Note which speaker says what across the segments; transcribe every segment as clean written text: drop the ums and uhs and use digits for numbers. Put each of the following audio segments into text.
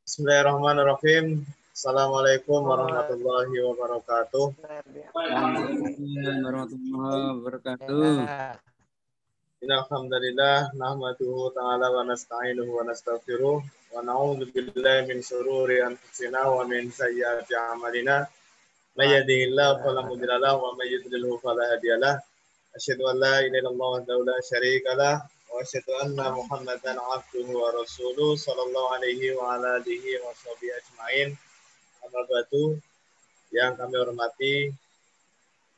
Speaker 1: Bismillahirrahmanirrahim. Assalamualaikum warahmatullahi wabarakatuh.
Speaker 2: Waalaikumsalam warahmatullahi wabarakatuh.
Speaker 1: Alhamdulillah nahmaduhu ta'ala wa nasta'inuhu wa nastaghfiruh wa na'udzu billahi min syururi anfusina wa min sayyiati a'malina. May yahdihillahu fala mudilla lahu wa may yudlilhu fala hadiya lahu. Asyhadu an la ilaha illallah wahdahu la syarika lahu wa asyhadu anna Muhammadan abduhu wa rasuluh sallallahu alaihi wa ala alihi wa sahbihi ajmain. Amma ba'du, yang kami hormati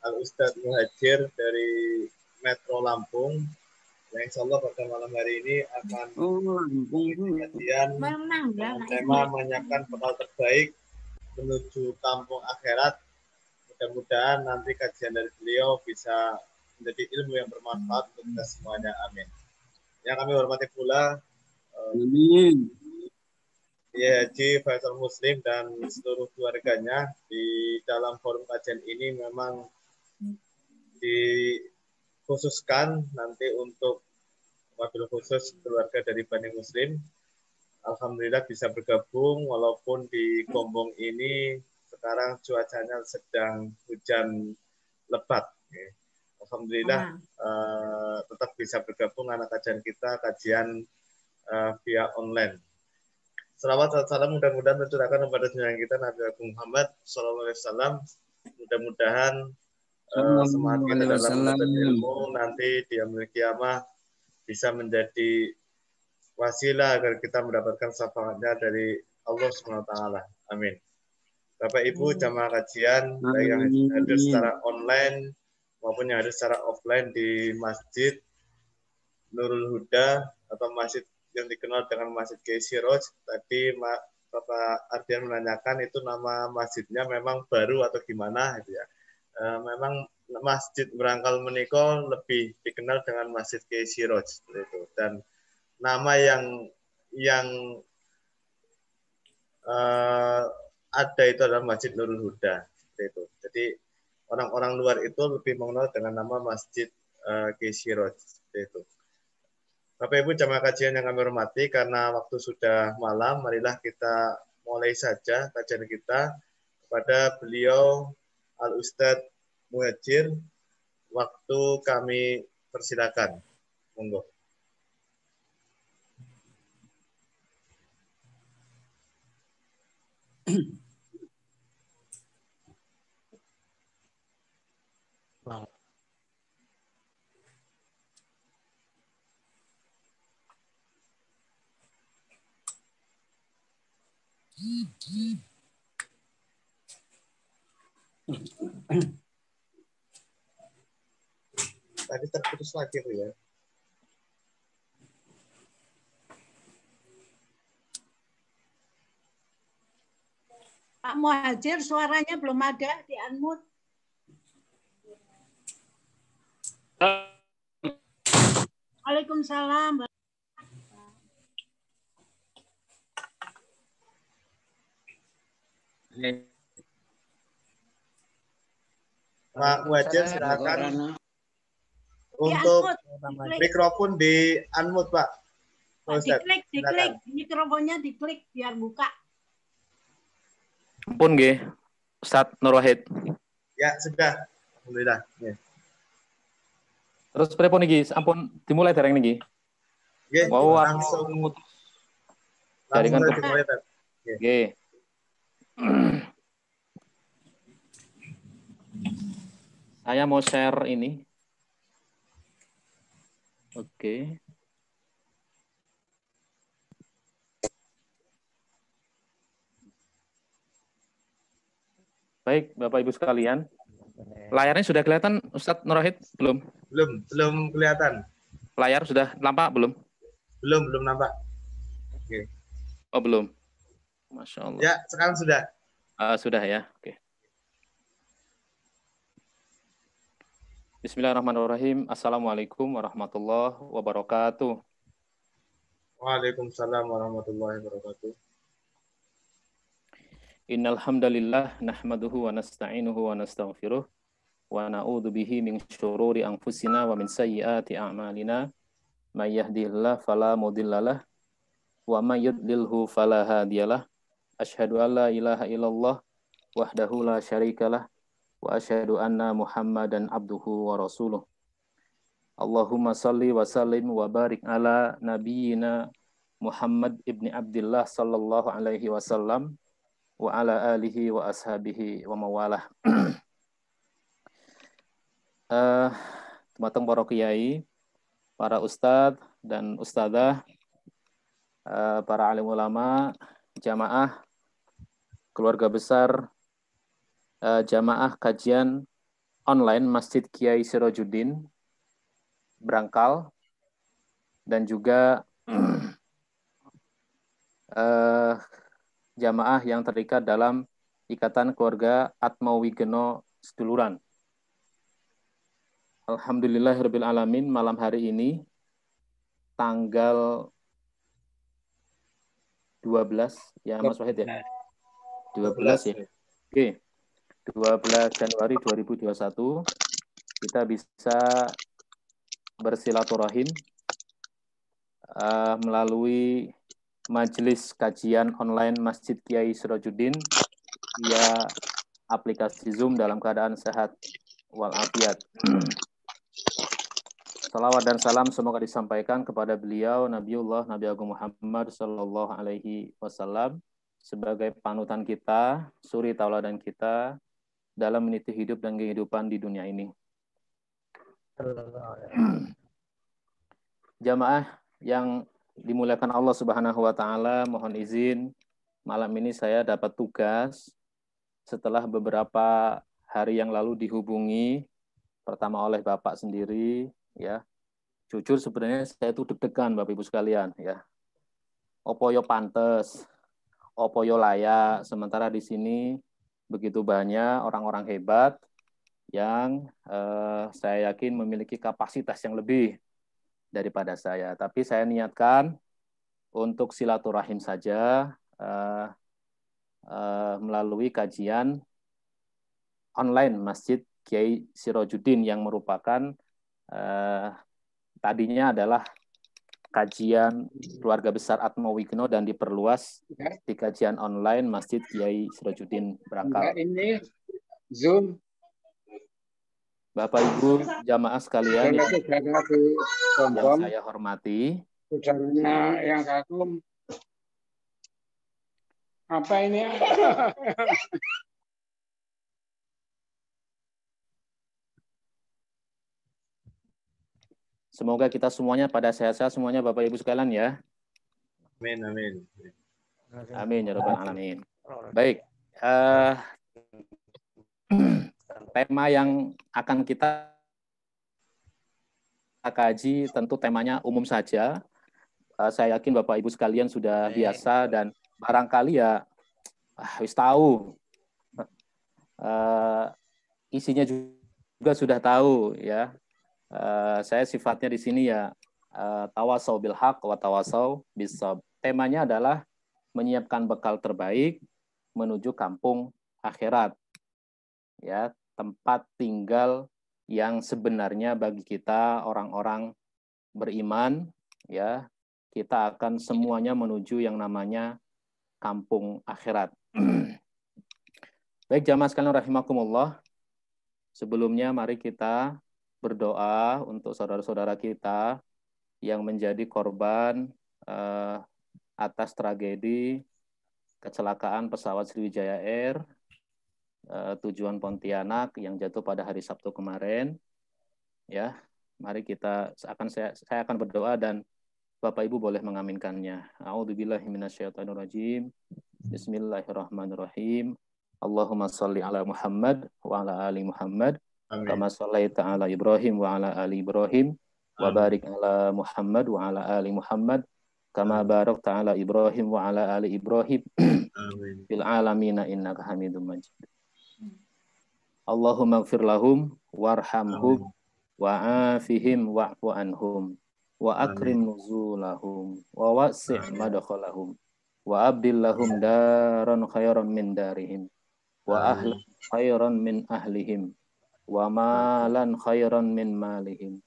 Speaker 1: Al Ustadz Muhajir dari Metro Lampung, yang insya Allah pada malam hari ini akan kajian dengan tema menyiapkan bekal terbaik menuju kampung akhirat. Mudah-mudahan nanti kajian dari beliau bisa menjadi ilmu yang bermanfaat untuk kita semuanya. Amin. Yang kami hormati pula Haji Faisal Muslim dan seluruh keluarganya di dalam forum kajian ini memang dikhususkan nanti untuk wabil khusus keluarga dari Bani Muslim. Alhamdulillah bisa bergabung walaupun di Gombong ini sekarang cuacanya sedang hujan lebat. Alhamdulillah tetap bisa bergabung anak kajian kita, kajian via online. Salawat dan salam mudah-mudahan tercurahkan kepada junjungan kita Nabi Agung Muhammad SAW. Mudah-mudahan semangat kita dalam menuntut ilmu nanti di yaumil qiyamah bisa menjadi wasilah agar kita mendapatkan syafaatnya dari Allah SWT. Amin. Bapak Ibu jamaah kajian baik yang hadir secara online maupun yang hadir secara offline di Masjid Nurul Huda atau masjid yang dikenal dengan Masjid Kiai Siroj. Tadi Bapak Ardian menanyakan itu nama masjidnya memang baru atau gimana gitu ya. Memang Masjid Berangkal Meniko lebih dikenal dengan Masjid Kiai Siroj itu. Dan nama yang ada itu adalah Masjid Nurul Huda itu. Jadi orang-orang luar itu lebih mengenal dengan nama Masjid Kiai Siroj itu. Bapak Ibu jamaah kajian yang kami hormati, karena waktu sudah malam, marilah kita mulai saja kajian kita kepada beliau Al Ustadz Muhajir. Waktu kami persilakan. Monggo. Tadi terputus lagi Bu ya.
Speaker 3: Pak Muhajir suaranya belum ada di unmute. Waalaikumsalam.
Speaker 1: Pak Muhajir silakan untuk mikrofon di unmute Pak.
Speaker 3: Diklik mikrofonnya diklik biar buka.
Speaker 4: Ampun nggih, Ustadz Nur Wahid.
Speaker 1: Ya, sudah. Alhamdulillah. Ya.
Speaker 4: Terus pripun iki? Ampun dimulai dereng niki.
Speaker 1: Nggih,
Speaker 4: Wow,
Speaker 1: langsung
Speaker 4: jaringan
Speaker 1: dimulai.
Speaker 4: Nggih. Saya mau share ini. Oke. Baik, Bapak Ibu sekalian. Layarnya sudah kelihatan, Ustadz Nur Wahid? Belum?
Speaker 1: Belum kelihatan.
Speaker 4: Layar sudah nampak belum?
Speaker 1: Belum nampak. Oke.
Speaker 4: Oh, belum. Masya Allah.
Speaker 1: Ya, sekarang sudah.
Speaker 4: Sudah ya, oke. Bismillahirrahmanirrahim. Assalamualaikum warahmatullahi wabarakatuh.
Speaker 1: Waalaikumsalam warahmatullahi wabarakatuh.
Speaker 4: Innal hamdalillah nahmaduhu wa nasta'inuhu wa nastaghfiruh wa na'udzu bihi min syururi anfusina wa min sayyiati a'malina may yahdihillahu fala mudhillalah wa may yudlilhu fala hadiyalah. Asyhadu an la ilaha illallah wahdahu la syarikalah wa asyhadu anna Muhammadan abduhu wa rasuluh. Allahumma salli wa sallim wa barik ala nabiyyina Muhammad ibni Abdillah sallallahu alaihi wasallam wa ala alihi wa ashabihi wa mawalah. Teman-teman para kiai, para ustadz dan ustadzah, para alim ulama, jamaah, keluarga besar, jamaah kajian online Masjid Kiai Sirajuddin Brangkal, dan juga jamaah yang terikat dalam Ikatan Keluarga Atmawi Geno Seduluran. Alhamdulillahirabbil alamin, malam hari ini tanggal 12 ya Mas Wahid ya. 12 ya. Oke. 12 Januari 2021 kita bisa bersilaturahim melalui majelis kajian online Masjid Kiai Sirajuddin via aplikasi Zoom dalam keadaan sehat walafiat. Salawat dan salam semoga disampaikan kepada beliau Nabiullah Nabi Agung Muhammad sallallahu alaihi wasallam sebagai panutan kita, suri tauladan kita dalam meniti hidup dan kehidupan di dunia ini. Jamaah yang dimuliakan Allah Subhanahu wa taala, mohon izin malam ini saya dapat tugas setelah beberapa hari yang lalu dihubungi pertama oleh Bapak sendiri ya. Jujur sebenarnya saya itu deg-degan Bapak Ibu sekalian ya. Opo yo pantes, opo yo layak, sementara di sini begitu banyak orang-orang hebat yang saya yakin memiliki kapasitas yang lebih daripada saya. Tapi saya niatkan untuk silaturahim saja melalui kajian online Masjid Kiai Sirajuddin yang merupakan tadinya adalah kajian keluarga besar Atmawi Geno dan diperluas di kajian online Masjid Kiai Sirajuddin Brangkal.
Speaker 2: Ini Zoom.
Speaker 4: Bapak Ibu jamaah sekalian yang saya hormati.
Speaker 2: Saudaranya yang kagum. Apa ini?
Speaker 4: Semoga kita semuanya pada sehat-sehat semuanya Bapak Ibu sekalian ya.
Speaker 1: Amin, amin.
Speaker 4: Amin ya rabbal alamin. Baik. Tema yang akan kita kaji tentu temanya umum saja. Saya yakin Bapak Ibu sekalian sudah biasa dan barangkali ya wis tahu. Isinya juga sudah tahu ya. Saya sifatnya di sini ya tawasau bil haq wa tawasau bis sabr. Temanya adalah menyiapkan bekal terbaik menuju kampung akhirat. Ya, tempat tinggal yang sebenarnya bagi kita orang-orang beriman ya, kita akan semuanya menuju yang namanya kampung akhirat. Baik jamaah sekalian rahimakumullah. Sebelumnya mari kita berdoa untuk saudara-saudara kita yang menjadi korban atas tragedi kecelakaan pesawat Sriwijaya Air tujuan Pontianak yang jatuh pada hari Sabtu kemarin. Ya, mari saya akan berdoa dan Bapak Ibu boleh mengaminkannya. A'udzubillahi minasyaitonirrajim. Bismillahirrahmanirrahim. Allahumma shalli ala Muhammad wa ala ali Muhammad. Kama shallaita ala Ibrahim wa ala ali Ibrahim wa barik ala Muhammad wa ala ali Muhammad kama barakta ala Ibrahim wa ala ali Ibrahim fil alamin innaka Hamidum Majid. Allahumma ighfir lahum warhamhum wa afihim wa'fu anhum wa akrim nuzulahum wa wasi' madkhalahum wa abdil lahum daran khairan min darihim wa ahlan khairan min ahlihim wa malan khairan min malihim.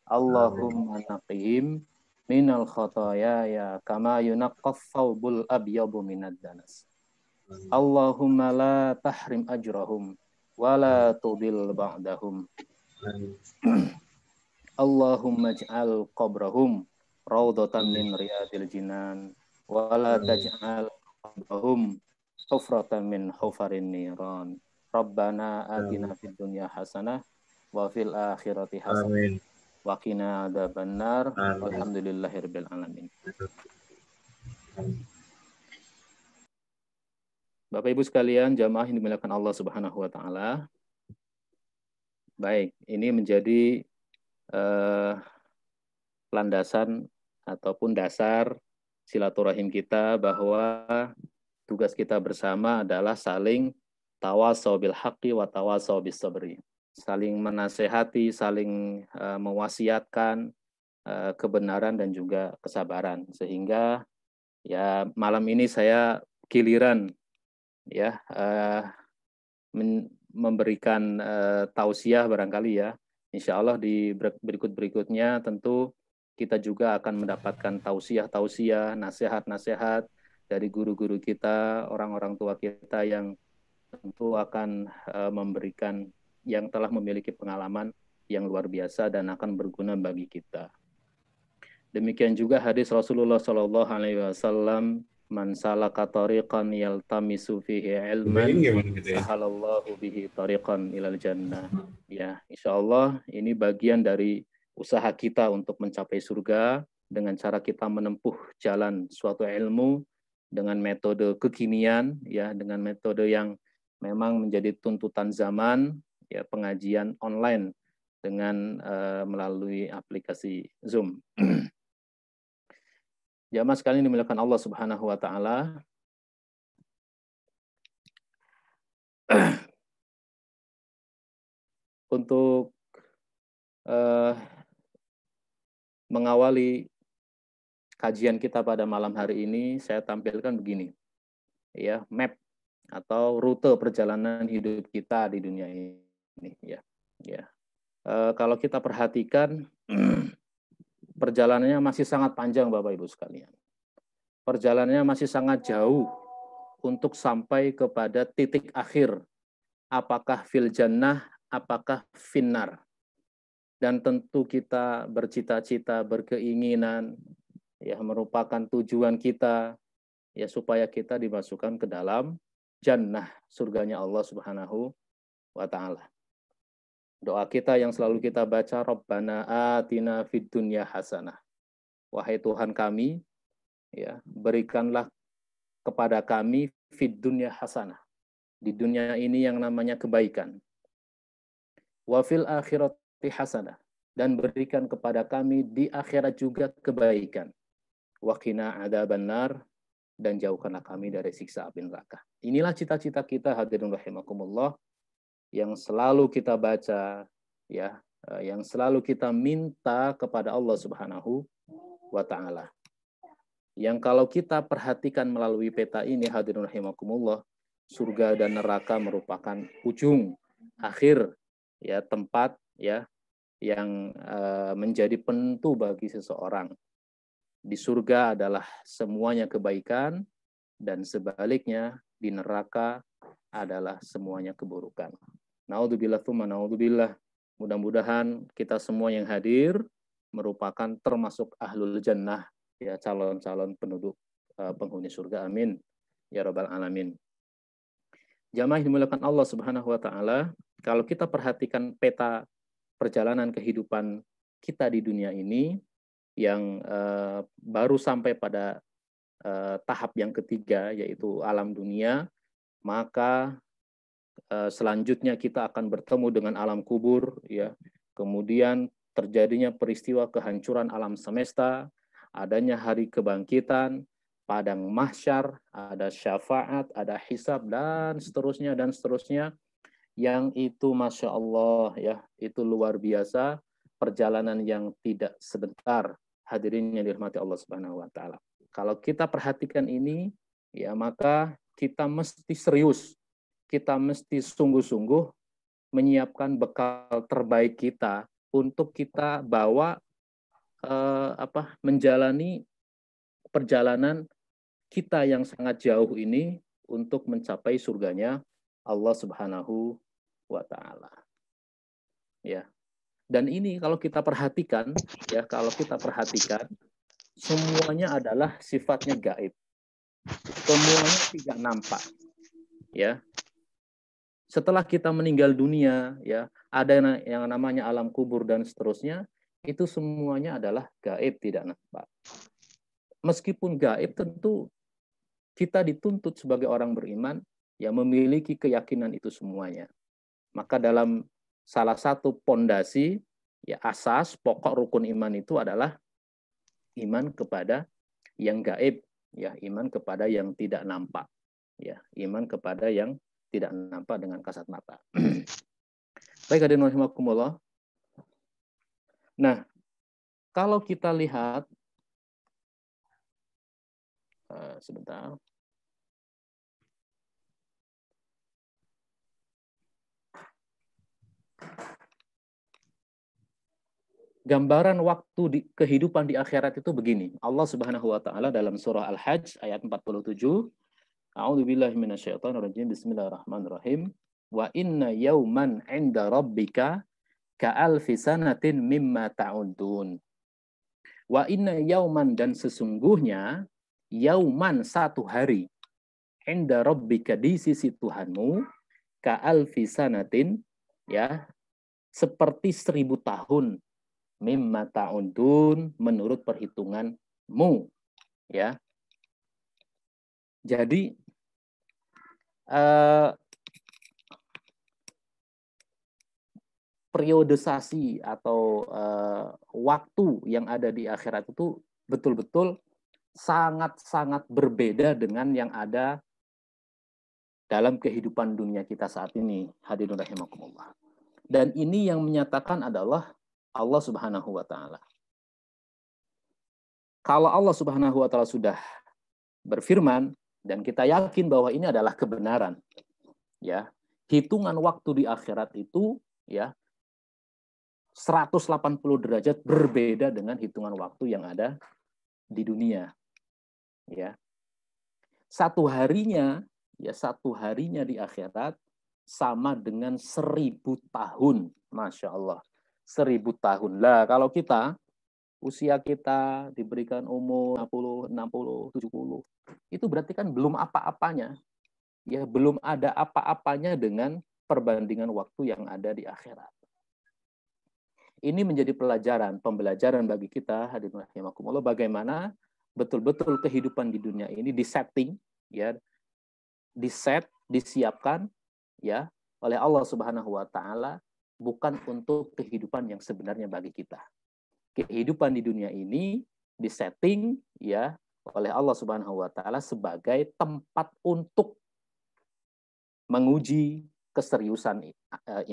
Speaker 4: Allahumma naqihim minal khotoyaya kama yunaqqas thawbul abyadu minad danas. Allahumma la tahrim ajrahum wa la tudil ba'dahum. Allahumma ij'al qabrahum rawdatan min riyadil jinan wa la taj'al qabrahum hufratan min hufarin niran. Rabbana atina fid dunya hasanah wa fil akhirati hasanah wa qina adzabannar. Walhamdulillahirabbil alamin. Bapak Ibu sekalian, jamaah yang dimuliakan Allah Subhanahu wa taala. Baik, ini menjadi landasan ataupun dasar silaturahim kita bahwa tugas kita bersama adalah saling tawasau bil haqqi wa tawasau bis sabri. Saling menasehati, saling mewasiatkan kebenaran dan juga kesabaran. Sehingga ya malam ini saya giliran ya memberikan tausiah barangkali ya. Insya Allah di berikut-berikutnya tentu kita juga akan mendapatkan tausiah-tausiah, nasihat-nasihat dari guru-guru kita, orang-orang tua kita yang tentu akan memberikan, yang telah memiliki pengalaman yang luar biasa dan akan berguna bagi kita. Demikian juga hadis Rasulullah SAW, man salaka tariqan yaltamisu fihi ilman sahalallahu bihi tariqan ilal jannah. Ya, insyaallah ini bagian dari usaha kita untuk mencapai surga dengan cara kita menempuh jalan suatu ilmu dengan metode kekinian ya, dengan metode yang memang menjadi tuntutan zaman ya, pengajian online dengan melalui aplikasi Zoom. Jamaah sekalian dimuliakan Allah Subhanahu wa taala. Untuk mengawali kajian kita pada malam hari ini, saya tampilkan begini. Ya, map atau rute perjalanan hidup kita di dunia ini ya. Ya. Kalau kita perhatikan perjalanannya masih sangat panjang Bapak Ibu sekalian. Perjalanannya masih sangat jauh untuk sampai kepada titik akhir. Apakah fil jannah, apakah finnar. Dan tentu kita bercita-cita, berkeinginan, ya merupakan tujuan kita, ya supaya kita dimasukkan ke dalam jannah, surganya Allah Subhanahu wa ta'ala. Doa kita yang selalu kita baca, Rabbana atina fid dunya hasanah. Wahai Tuhan kami, ya, berikanlah kepada kami fid dunya hasanah. Di dunia ini yang namanya kebaikan. Wa fil akhirati hasanah. Dan berikan kepada kami di akhirat juga kebaikan. Wa qina adzabannar. Dan jauhkanlah kami dari siksa api neraka. Inilah cita-cita kita hadirin rahimakumullah, yang selalu kita baca, ya, yang selalu kita minta kepada Allah Subhanahu wa ta'ala. Yang kalau kita perhatikan melalui peta ini hadirin rahimakumullah, surga dan neraka merupakan ujung akhir ya, tempat ya yang menjadi penentu bagi seseorang. Di surga adalah semuanya kebaikan, dan sebaliknya di neraka adalah semuanya keburukan. Naudzubillah tsumma naudzubillah. Mudah-mudahan kita semua yang hadir merupakan termasuk ahlul jannah, ya, calon-calon penduduk penghuni surga. Amin ya rabbal alamin. Jamaah dimuliakan Allah Subhanahu wa taala, kalau kita perhatikan peta perjalanan kehidupan kita di dunia ini yang baru sampai pada tahap yang ketiga, yaitu alam dunia, maka selanjutnya kita akan bertemu dengan alam kubur, ya. Kemudian terjadinya peristiwa kehancuran alam semesta, adanya hari kebangkitan, padang mahsyar, ada syafaat, ada hisab, dan seterusnya, yang itu Masya Allah ya, itu luar biasa, perjalanan yang tidak sebentar, hadirin yang dirahmati Allah Subhanahu wa taala. Kalau kita perhatikan ini, ya, maka kita mesti serius, kita mesti sungguh-sungguh menyiapkan bekal terbaik kita untuk kita bawa menjalani perjalanan kita yang sangat jauh ini untuk mencapai surganya Allah Subhanahu wa taala. Ya. Dan ini kalau kita perhatikan, semuanya adalah sifatnya gaib. Semuanya tidak nampak. Ya. Setelah kita meninggal dunia, ya, ada yang namanya alam kubur dan seterusnya, itu semuanya adalah gaib, tidak nampak. Meskipun gaib, tentu kita dituntut sebagai orang beriman yang memiliki keyakinan itu semuanya. Maka dalam salah satu pondasi, ya, asas pokok rukun iman itu adalah iman kepada yang gaib, ya, iman kepada yang tidak nampak, ya, iman kepada yang tidak nampak dengan kasat mata. Baik, hadirin rahimakumullah. Nah, kalau kita lihat sebentar. Gambaran waktu di kehidupan di akhirat itu begini. Allah Subhanahu wa taala dalam surah Al-Hajj ayat 47, A'udzubillahi minasyaitonirrajim. Bismillahirrahmanirrahim. Wa inna yauman 'inda rabbika ka'alfi sanatin mimma ta'udun. Wa inna yauman, dan sesungguhnya yauman, satu hari, 'inda rabbika, di sisi Tuhanmu, ka'alfi sanatin, ya, seperti 1000 tahun, mimma ta'udun, menurut perhitunganmu, ya. Jadi periodisasi atau waktu yang ada di akhirat itu betul-betul sangat-sangat berbeda dengan yang ada dalam kehidupan dunia kita saat ini, hadirin rahimakumullah. Dan ini yang menyatakan adalah Allah Subhanahu wa taala. Kalau Allah Subhanahu wa taala sudah berfirman dan kita yakin bahwa ini adalah kebenaran, ya, hitungan waktu di akhirat itu, ya, 180 derajat berbeda dengan hitungan waktu yang ada di dunia, ya. Satu harinya di akhirat sama dengan 1000 tahun, Masya Allah, 1000 tahun. Lah, kalau kita, usia kita diberikan umur 50, 60, 70, itu berarti kan belum apa-apanya, ya, belum ada apa-apanya dengan perbandingan waktu yang ada di akhirat. Ini menjadi pembelajaran bagi kita, hadirin rahimakumullah, bagaimana betul-betul kehidupan di dunia ini disetting, ya, disiapkan, ya, oleh Allah Subhanahu wa taala, bukan untuk kehidupan yang sebenarnya bagi kita. Kehidupan di dunia ini disetting, ya, oleh Allah Subhanahu wa taala sebagai tempat untuk menguji keseriusan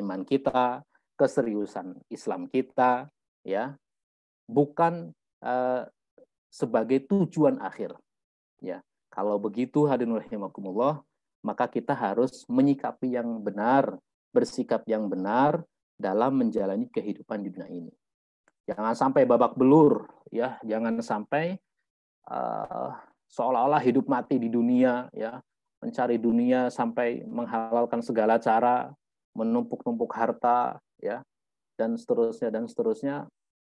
Speaker 4: iman kita, keseriusan Islam kita, ya, bukan sebagai tujuan akhir, ya. Kalau begitu, hadirin rahimakumullah, maka kita harus menyikapi yang benar, bersikap yang benar dalam menjalani kehidupan di dunia ini. Jangan sampai babak belur, ya, jangan sampai seolah-olah hidup mati di dunia, ya, mencari dunia sampai menghalalkan segala cara, menumpuk-numpuk harta, ya, dan seterusnya,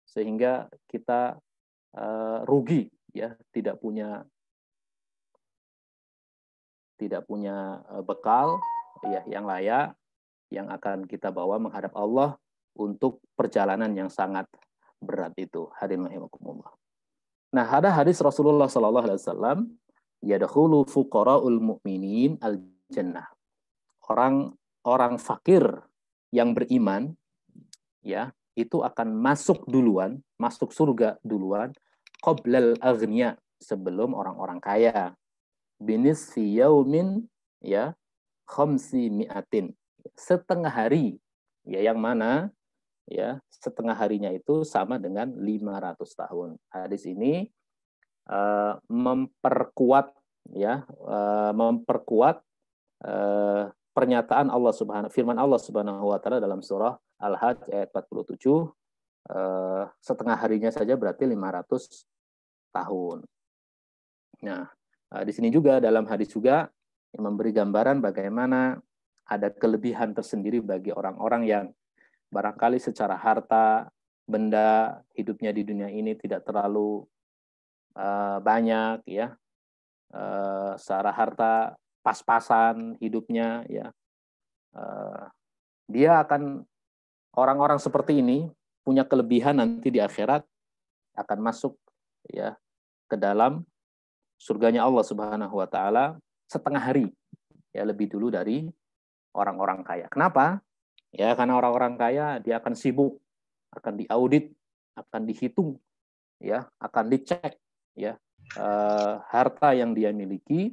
Speaker 4: sehingga kita rugi, ya, tidak punya bekal, ya, yang layak yang akan kita bawa menghadap Allah untuk perjalanan yang sangat berat itu, hadirin rahimakumullah. Nah, ada hadis Rasulullah sallallahu alaihi wasallam, yadkhulu fuqara'ul mu'minin al-jannah. Orang fakir yang beriman, ya, itu akan masuk surga duluan, qoblal aghniya, sebelum orang-orang kaya. Binisfi yaumin, ya, 500, setengah hari, ya, yang mana, ya, setengah harinya itu sama dengan 500 tahun. Hadis ini memperkuat pernyataan Allah Subhanahu, firman Allah Subhanahu wa taala dalam surah Al-Hajj ayat 47, setengah harinya saja berarti 500 tahun. Nah, di sini juga dalam hadis juga yang memberi gambaran bagaimana ada kelebihan tersendiri bagi orang-orang yang barangkali secara harta, benda, hidupnya di dunia ini tidak terlalu banyak, ya. Secara harta pas-pasan hidupnya, ya. Dia akan, orang-orang seperti ini punya kelebihan nanti di akhirat akan masuk, ya, ke dalam surganya Allah Subhanahu wa taala setengah hari, ya, lebih dulu dari orang-orang kaya. Kenapa? Ya, karena orang-orang kaya dia akan sibuk, akan diaudit, akan dihitung, ya, akan dicek, ya, harta yang dia miliki,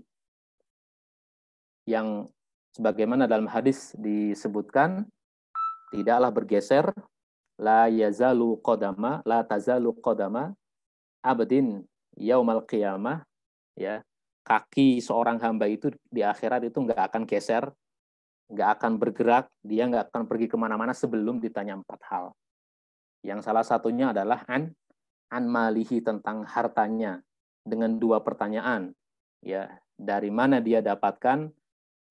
Speaker 4: yang sebagaimana dalam hadis disebutkan tidaklah bergeser, la yazalu qadama, la tazalu qadama abdin yaumal qiyamah, ya, kaki seorang hamba itu di akhirat itu nggak akan geser, nggak akan bergerak, dia nggak akan pergi kemana-mana sebelum ditanya 4 hal. Yang salah satunya adalah an malihi, tentang hartanya, dengan 2 pertanyaan, ya, dari mana dia dapatkan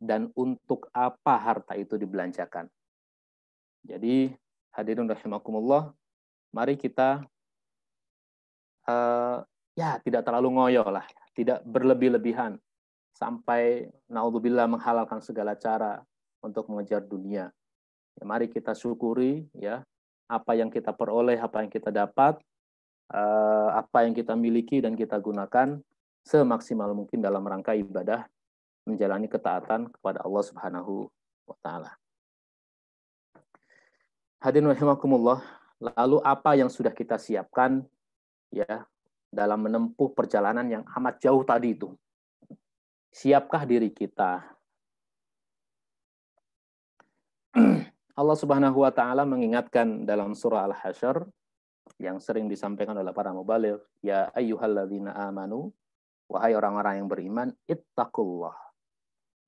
Speaker 4: dan untuk apa harta itu dibelanjakan. Jadi hadirin rahimakumullah, mari kita ya tidak terlalu ngoyo lah, tidak berlebih-lebihan sampai naudzubillah menghalalkan segala cara untuk mengejar dunia. Ya, mari kita syukuri, ya, apa yang kita peroleh, apa yang kita dapat, apa yang kita miliki dan kita gunakan semaksimal mungkin dalam rangka ibadah, menjalani ketaatan kepada Allah Subhanahu wa taala. Hadirin rahimakumullah, lalu apa yang sudah kita siapkan, ya, dalam menempuh perjalanan yang amat jauh tadi itu? Siapkah diri kita? Allah Subhanahu wa taala mengingatkan dalam surah Al-Hasyr yang sering disampaikan oleh para mubaligh, ya ayyuhalladzina amanu, wahai orang-orang yang beriman, ittaqullah,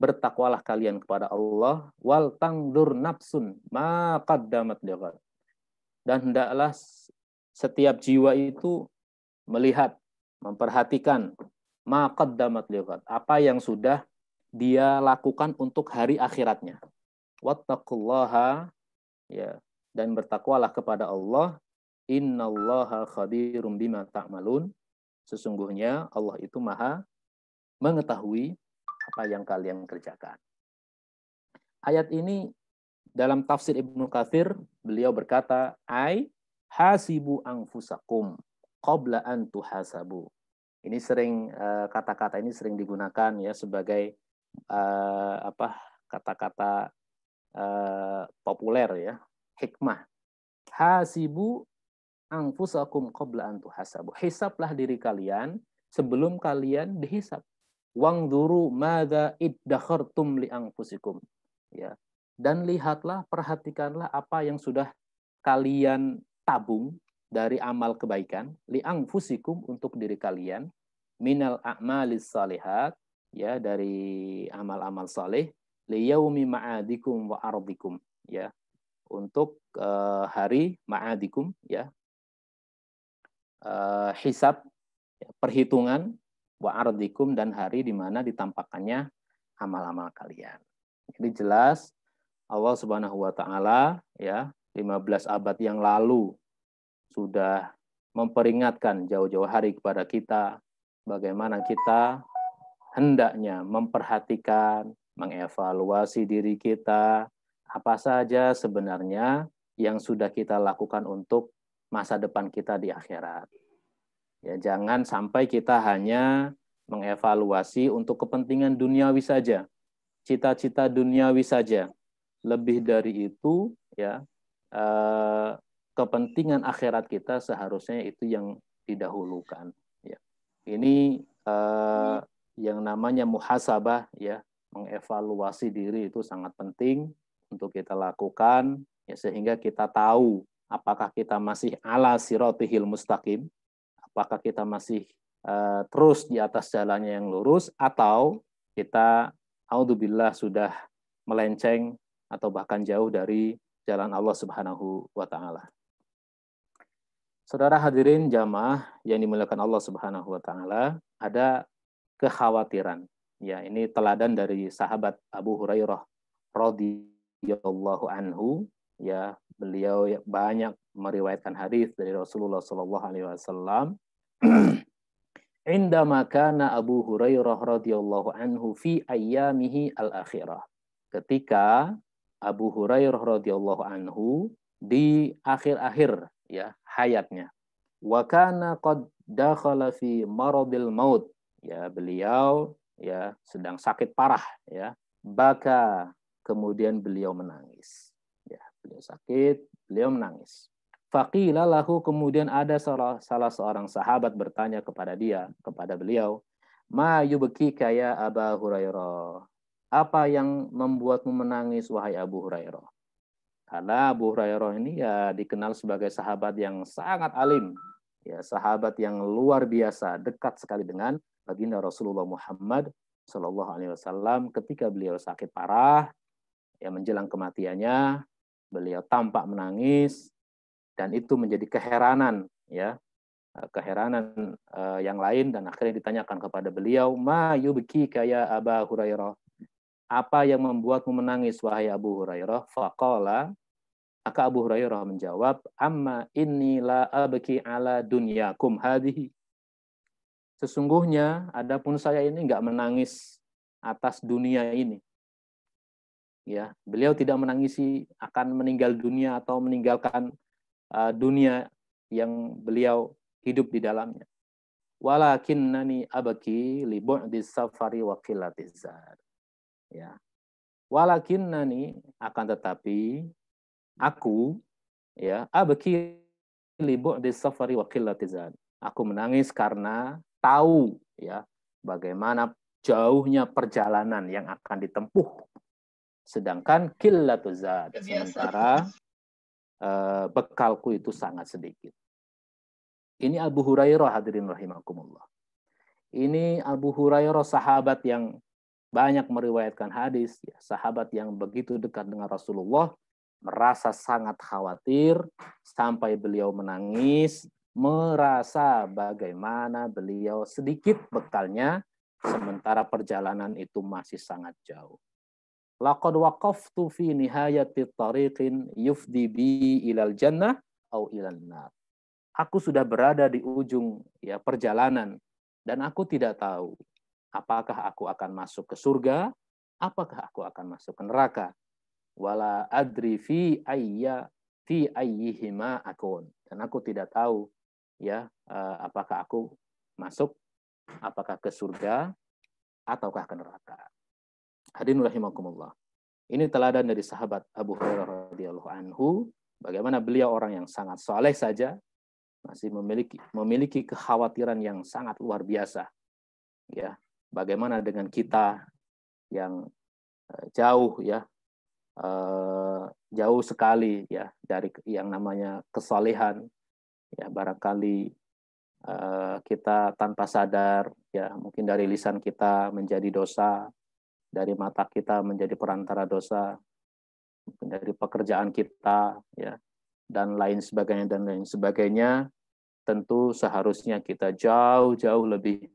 Speaker 4: bertakwalah kalian kepada Allah, wal tangdur nafsun ma qaddamat lighad, dan hendaklah setiap jiwa itu melihat, memperhatikan ma qaddamat lighad, apa yang sudah dia lakukan untuk hari akhiratnya. Wattaqullaha, ya, dan bertakwalah kepada Allah, innallaha khabirum bima ta'malun, sesungguhnya Allah itu maha mengetahui apa yang kalian kerjakan. Ayat ini dalam tafsir Ibnu Katsir, beliau berkata, ai hasibu anfusakum qabla an tuhasabu. Ini sering, kata-kata ini sering digunakan, ya, sebagai kata-kata populer, ya, hikmah. Hasibu anfusakum qabla an tuhasabu. Hisablah diri kalian sebelum kalian dihisab. Wangduru madza iddakhartum li anfusikum, ya. Dan lihatlah, perhatikanlah apa yang sudah kalian tabung dari amal kebaikan, li anfusikum, untuk diri kalian, minal a'malis salihat, ya, dari amal-amal saleh, li yaumi ma'adikum wa ardikum, ya, untuk hari ma'adikum, ya, hisab, ya, perhitungan, wa ardikum, dan hari di mana ditampakkannya amal-amal kalian. Jadi jelas Allah Subhanahu wa taala, ya, 15 abad yang lalu sudah memperingatkan jauh-jauh hari kepada kita bagaimana kita hendaknya memperhatikan, mengevaluasi diri kita, apa saja sebenarnya yang sudah kita lakukan untuk masa depan kita di akhirat. Ya, jangan sampai kita hanya mengevaluasi untuk kepentingan duniawi saja, cita-cita duniawi saja. Lebih dari itu, ya, kepentingan akhirat kita seharusnya itu yang didahulukan. Ya. Ini yang namanya muhasabah, ya, mengevaluasi diri itu sangat penting untuk kita lakukan, ya, sehingga kita tahu apakah kita masih ala siratihil mustaqim, apakah kita masih terus di atas jalannya yang lurus, atau kita audzubillah sudah melenceng atau bahkan jauh dari jalan Allah Subhanahu wa taala. Saudara hadirin jamaah yang dimuliakan Allah Subhanahu wa taala, ada kekhawatiran. Ya, ini teladan dari sahabat Abu Hurairah radhiyallahu anhu, ya, beliau banyak meriwayatkan hadis dari Rasulullah sallallahu alaihi wasallam. Indama kana Abu Hurairah radhiyallahu anhu fi ayyamihi al-akhirah. Ketika Abu Hurairah radhiyallahu anhu di akhir-akhir ya hayatnya, wa kana qad dakhala fi maradil maut, ya, beliau ya sedang sakit parah, ya, baka kemudian beliau menangis, ya, beliau sakit, beliau menangis. Faqila lahu, kemudian ada salah seorang sahabat bertanya kepada beliau, ma yubkika ya Aba Hurairah, apa yang membuatmu menangis wahai Abu Hurairah? Karena Abu Hurairah ini ya dikenal sebagai sahabat yang sangat alim, ya, sahabat yang luar biasa, dekat sekali dengan baginda Rasulullah Muhammad Shallallahu Alaihi Wasallam. Ketika beliau sakit parah, ya, menjelang kematiannya, beliau tampak menangis, dan itu menjadi keheranan, ya, keheranan yang lain, dan akhirnya ditanyakan kepada beliau, ma yubkika ya Aba Hurairah, apa yang membuatmu menangis wahai Abu Hurairah? Faqala, maka Abu Hurairah menjawab, amma inni la abki ala dunyakum hadhihi, sesungguhnya adapun saya ini enggak menangis atas dunia ini. Ya, beliau tidak menangisi akan meninggal dunia atau meninggalkan dunia yang beliau hidup di dalamnya. Walakinnani abki li bu'dis safari wa qillatiz zad. Ya. Walakinnani, akan tetapi aku, ya, abki li bu'dis safari wa qillatiz zad. Aku menangis karena tahu, ya, bagaimana jauhnya perjalanan yang akan ditempuh. Sedangkan qillatuz zad, sementara bekalku itu sangat sedikit. Ini Abu Hurairah, hadirin rahimakumullah. Ini Abu Hurairah, sahabat yang banyak meriwayatkan hadis, ya, sahabat yang begitu dekat dengan Rasulullah, merasa sangat khawatir sampai beliau menangis, merasa bagaimana beliau sedikit bekalnya, sementara perjalanan itu masih sangat jauh. Laqad waqaftu fi nihayati tariqin yufdi bi ilal jannah au ilan nar. Aku sudah berada di ujung, ya, perjalanan, dan aku tidak tahu apakah aku akan masuk ke surga, apakah aku akan masuk ke neraka. Wala adri fi ayyihima akun. Dan aku tidak tahu, ya, apakah aku masuk, apakah ke surga ataukah ke neraka. Hadirin rahimakumullah. Ini teladan dari sahabat Abu Hurairah radhiyallahu anhu, bagaimana beliau orang yang sangat saleh saja masih memiliki kekhawatiran yang sangat luar biasa. Ya, bagaimana dengan kita yang jauh, ya, jauh sekali, ya, dari yang namanya kesalehan, ya, barangkali kita tanpa sadar, ya, mungkin dari lisan kita menjadi dosa, dari mata kita menjadi perantara dosa, mungkin dari pekerjaan kita, ya, dan lain sebagainya. Tentu seharusnya kita jauh lebih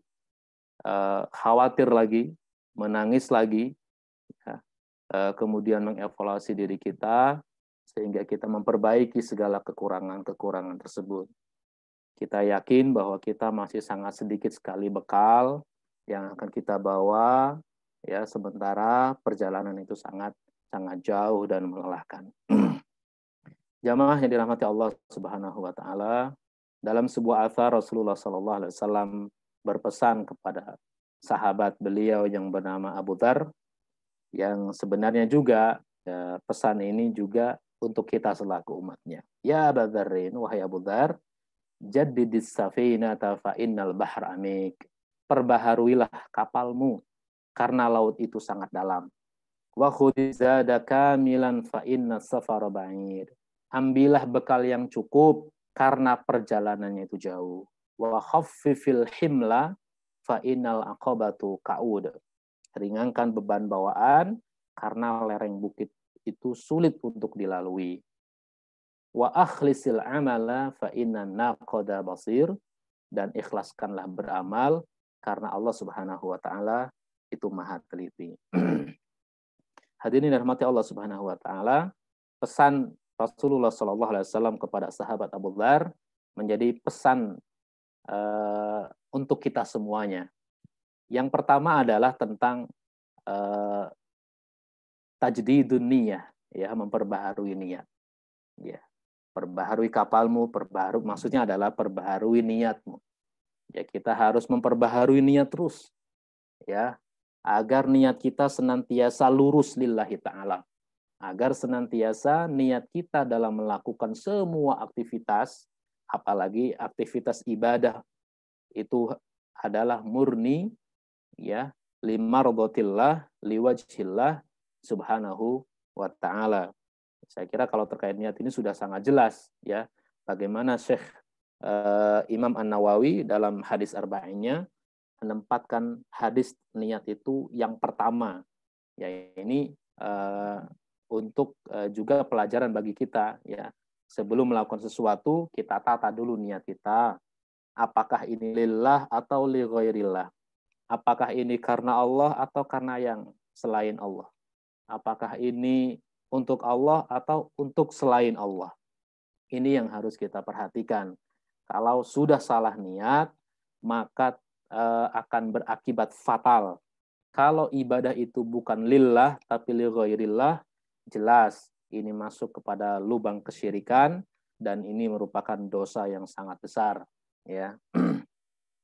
Speaker 4: khawatir lagi, menangis lagi, ya, kemudian mengevaluasi diri kita sehingga kita memperbaiki segala kekurangan tersebut. Kita yakin bahwa kita masih sangat sedikit sekali bekal yang akan kita bawa, ya, sementara perjalanan itu sangat jauh dan melelahkan. Jamaah yang dirahmati Allah Subhanahu wa taala, dalam sebuah atsar Rasulullah sallallahu alaihi wasallam berpesan kepada sahabat beliau yang bernama Abu Dzar, yang sebenarnya juga pesan ini juga untuk kita selaku umatnya. Ya Abu Dzarrin, wahai Abu Dzar, jaddidis safinata fa innal bahr amik. Perbaharuilah kapalmu karena laut itu sangat dalam. Wa khudz zada kamilan fa inna safara ba'id. Ambillah bekal yang cukup karena perjalanannya itu jauh. Wa khaffifil himla fa innal aqabatu ka'ud. Ringankan beban bawaan karena lereng bukit itu sulit untuk dilalui. Wa akhlisil amala fa inna naqada basir, dan ikhlaskanlah beramal karena Allah Subhanahu wa taala itu Maha teliti. Hadirin dirahmati Allah Subhanahu wa taala, pesan Rasulullah sallallahu alaihi wasallam kepada sahabat Abu Dzar menjadi pesan untuk kita semuanya. Yang pertama adalah tentang tajdidun niyah, ya, memperbaharui niat. Ya. Perbaharui kapalmu, maksudnya adalah perbaharui niatmu. Ya, kita harus memperbaharui niat terus, ya, agar niat kita senantiasa lurus lillahi ta'ala. Agar senantiasa niat kita dalam melakukan semua aktivitas, apalagi aktivitas ibadah, itu adalah murni, ya, limardotillah, liwajhillah subhanahu wa ta'ala. Saya kira kalau terkait niat ini sudah sangat jelas, ya, bagaimana Syekh Imam An-Nawawi dalam hadis arba'innya menempatkan hadis niat itu yang pertama. Ya, ini untuk juga pelajaran bagi kita, ya. Sebelum melakukan sesuatu, kita tata dulu niat kita. Apakah ini lillah atau li ghairillah? Apakah ini karena Allah atau karena yang selain Allah? Apakah ini untuk Allah atau untuk selain Allah? Ini yang harus kita perhatikan. Kalau sudah salah niat, maka akan berakibat fatal. Kalau ibadah itu bukan lillah tapi li ghairillah, jelas ini masuk kepada lubang kesyirikan dan ini merupakan dosa yang sangat besar, ya.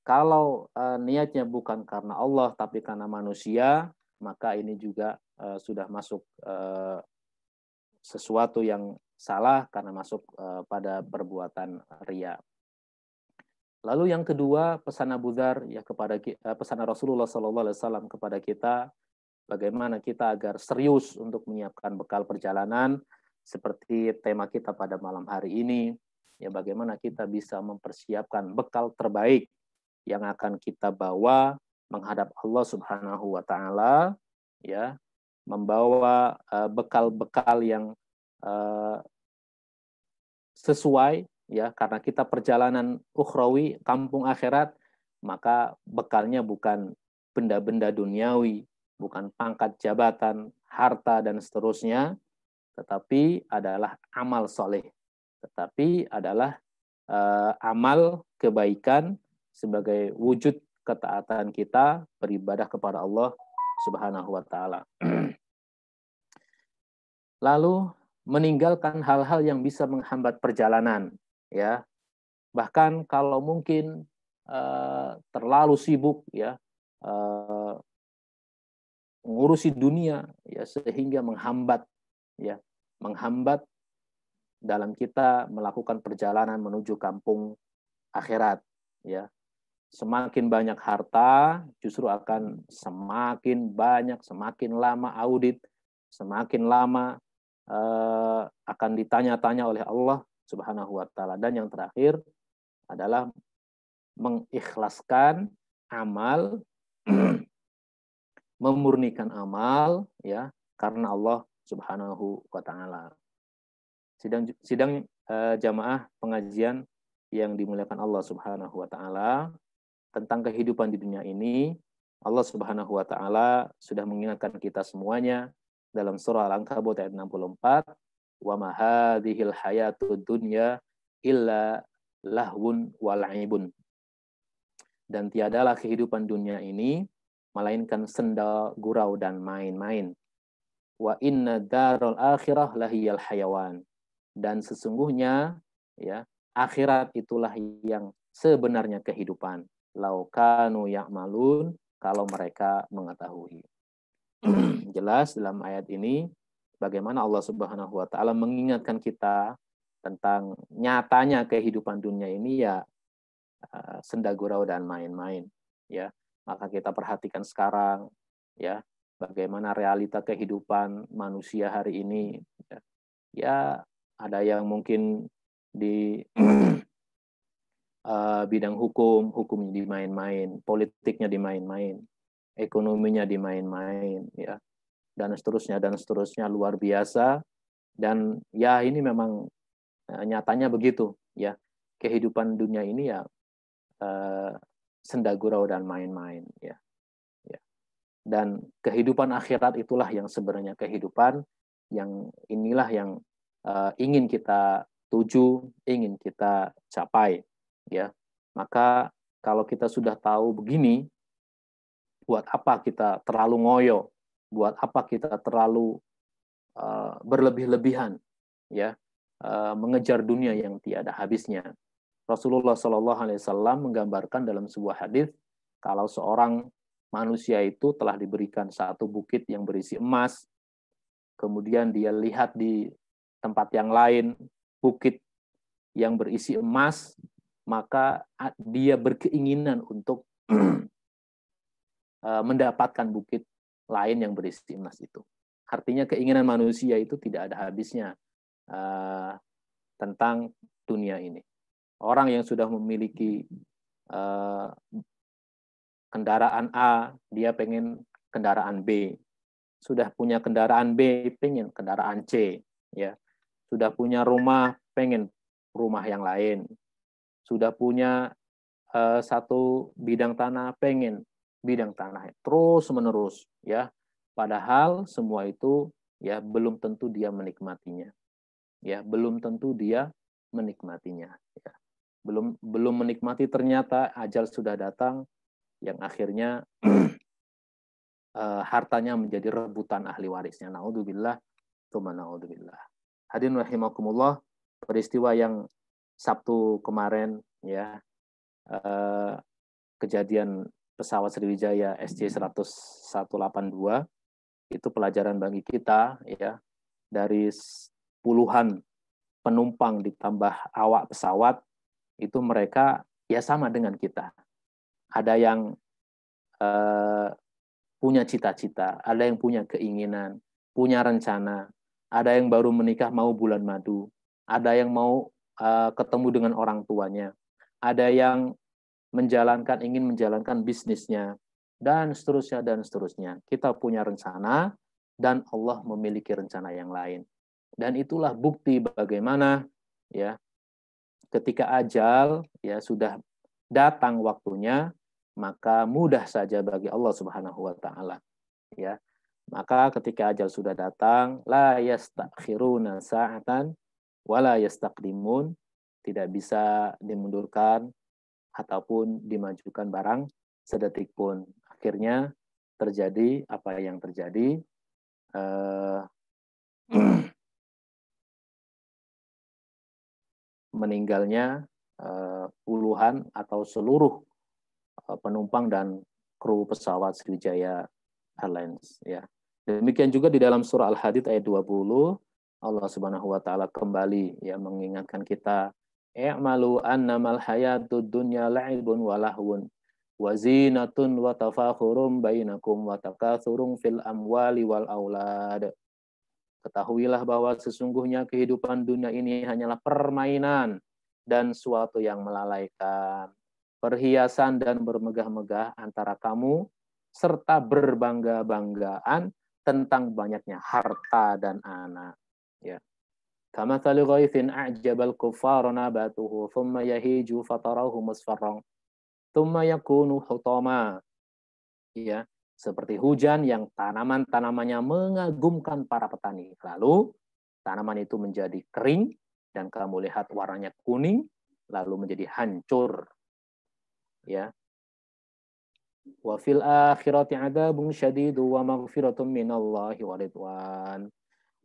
Speaker 4: Kalau niatnya bukan karena Allah tapi karena manusia, maka ini juga sudah masuk sesuatu yang salah karena masuk pada perbuatan riya. Lalu yang kedua, pesan Abu Dzar, ya, kepada pesan Rasulullah SAW kepada kita, bagaimana kita agar serius untuk menyiapkan bekal perjalanan seperti tema kita pada malam hari ini, ya, bagaimana kita bisa mempersiapkan bekal terbaik yang akan kita bawa menghadap Allah Subhanahu wa taala, ya, membawa bekal-bekal yang sesuai, ya, karena kita perjalanan ukhrawi, kampung akhirat, maka bekalnya bukan benda-benda duniawi, bukan pangkat jabatan, harta dan seterusnya, tetapi adalah amal soleh, tetapi adalah amal kebaikan sebagai wujud ketaatan kita beribadah kepada Allah Subhanahu wa taala. Lalu meninggalkan hal-hal yang bisa menghambat perjalanan, ya. Bahkan kalau mungkin terlalu sibuk, ya, mengurusi dunia, ya, sehingga menghambat dalam kita melakukan perjalanan menuju kampung akhirat, ya. Semakin banyak harta, justru akan semakin banyak, semakin lama audit, semakin lama akan ditanya-tanya oleh Allah Subhanahu wa taala. Dan yang terakhir adalah mengikhlaskan amal, memurnikan amal, ya, karena Allah Subhanahu wa taala. Sidang jamaah pengajian yang dimuliakan Allah Subhanahu wa taala, tentang kehidupan di dunia ini, Allah Subhanahu wa taala sudah mengingatkan kita semuanya dalam surah Al-Ankabut ayat 64, wa ma hadhil hayatud dunya illa lahwun wa la'ibun. Dan tiadalah kehidupan dunia ini melainkan senda gurau dan main-main. Wa inna darul akhirah lahiyal hayawan. Dan sesungguhnya, ya, akhirat itulah yang sebenarnya kehidupan. Lau kanu ya'malun, kalau mereka mengetahui. Jelas dalam ayat ini bagaimana Allah Subhanahu wa taala mengingatkan kita tentang nyatanya kehidupan dunia ini, ya, senda gurau dan main-main, ya. Maka kita perhatikan sekarang, ya, bagaimana realita kehidupan manusia hari ini, ya. Ya, ada yang mungkin di bidang hukumnya dimain-main, politiknya dimain-main, ekonominya dimain-main, ya, dan seterusnya luar biasa. Dan ya, ini memang nyatanya begitu, ya. Kehidupan dunia ini ya senda gurau dan main-main, ya. Dan kehidupan akhirat itulah yang sebenarnya kehidupan yang inilah yang ingin kita tuju, ingin kita capai, ya. Maka kalau kita sudah tahu begini, buat apa kita terlalu ngoyo, buat apa kita terlalu berlebih-lebihan, ya, mengejar dunia yang tiada habisnya. Rasulullah Shallallahu Alaihi Wasallam menggambarkan dalam sebuah hadis kalau seorang manusia itu telah diberikan satu bukit yang berisi emas, kemudian dia lihat di tempat yang lain bukit yang berisi emas, maka dia berkeinginan untuk mendapatkan bukit lain yang berisi emas itu. Artinya keinginan manusia itu tidak ada habisnya tentang dunia ini. Orang yang sudah memiliki kendaraan A, dia pengen kendaraan B. Sudah punya kendaraan B, pengen kendaraan C. Ya. Sudah punya rumah, pengen rumah yang lain. Sudah punya satu bidang tanah, pengen bidang tanah. Terus menerus, ya. Padahal semua itu ya belum tentu dia menikmatinya. Ya, belum tentu dia menikmatinya. Ya. Belum menikmati, ternyata ajal sudah datang yang akhirnya hartanya menjadi rebutan ahli warisnya. Naudzubillah, tsumma naudzubillah. Hadirin rahimakumullah, peristiwa yang Sabtu kemarin, ya, kejadian pesawat Sriwijaya SJ-182 itu pelajaran bagi kita, ya, dari puluhan penumpang ditambah awak pesawat itu mereka ya sama dengan kita. Ada yang punya cita-cita, ada yang punya keinginan, punya rencana, ada yang baru menikah mau bulan madu, ada yang mau ketemu dengan orang tuanya, ada yang ingin menjalankan bisnisnya, dan seterusnya dan seterusnya. Kita punya rencana dan Allah memiliki rencana yang lain. Dan itulah bukti bagaimana, ya, ketika ajal ya sudah datang waktunya, maka mudah saja bagi Allah Subhanahu wa taala, ya. Maka ketika ajal sudah datang, la yastakhiruna sa'atan wa la yastaqdimun, tidak bisa dimundurkan ataupun dimajukan barang sedetik pun. Akhirnya terjadi apa yang terjadi, meninggalnya puluhan atau seluruh penumpang dan kru pesawat Sriwijaya Airlines, ya. Demikian juga di dalam surah Al-Hadid ayat 20, Allah Subhanahu wa taala kembali ya mengingatkan kita, i'malu annamal hayatud dunya la'ibun wa lahwun wa zinatun wa tafakhurum bainakum wa takatsurun fil amwali wal aulad. Ketahuilah bahwa sesungguhnya kehidupan dunia ini hanyalah permainan dan suatu yang melalaikan, perhiasan dan bermegah-megah antara kamu, serta berbangga-banggaan tentang banyaknya harta dan anak. Ya. Kamathali ghaithin a'jabal kuffara nabatuhu thumma yahiju fatarahu musfarran thumma yakunu hutama. Ya, seperti hujan yang tanaman-tanamannya mengagumkan para petani. Lalu tanaman itu menjadi kering dan kamu lihat warnanya kuning lalu menjadi hancur. Ya. Wa fil akhirati 'adzabun syadidu wa maghfiratun minallahi wa ridwan.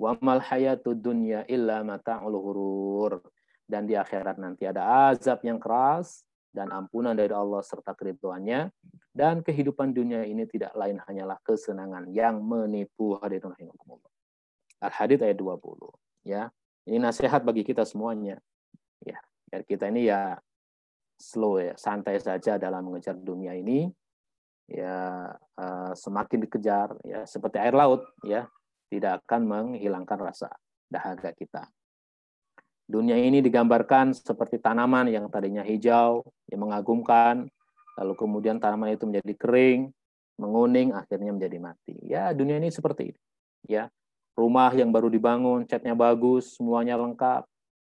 Speaker 4: Wa mal hayatud dunya illa mata'ul ghurur. Dan di akhirat nanti ada azab yang keras dan ampunan dari Allah serta keridhoannya, dan kehidupan dunia ini tidak lain hanyalah kesenangan yang menipu. Hadirin rahimakumullah. Al-Hadid ayat 20, ya. Ini nasihat bagi kita semuanya. Ya, biar kita ini ya slow, ya, santai saja dalam mengejar dunia ini. Ya, semakin dikejar ya seperti air laut, ya, tidak akan menghilangkan rasa dahaga kita. Dunia ini digambarkan seperti tanaman yang tadinya hijau, yang mengagumkan, lalu kemudian tanaman itu menjadi kering, menguning, akhirnya menjadi mati. Ya, dunia ini seperti ini. Ya, rumah yang baru dibangun, catnya bagus, semuanya lengkap,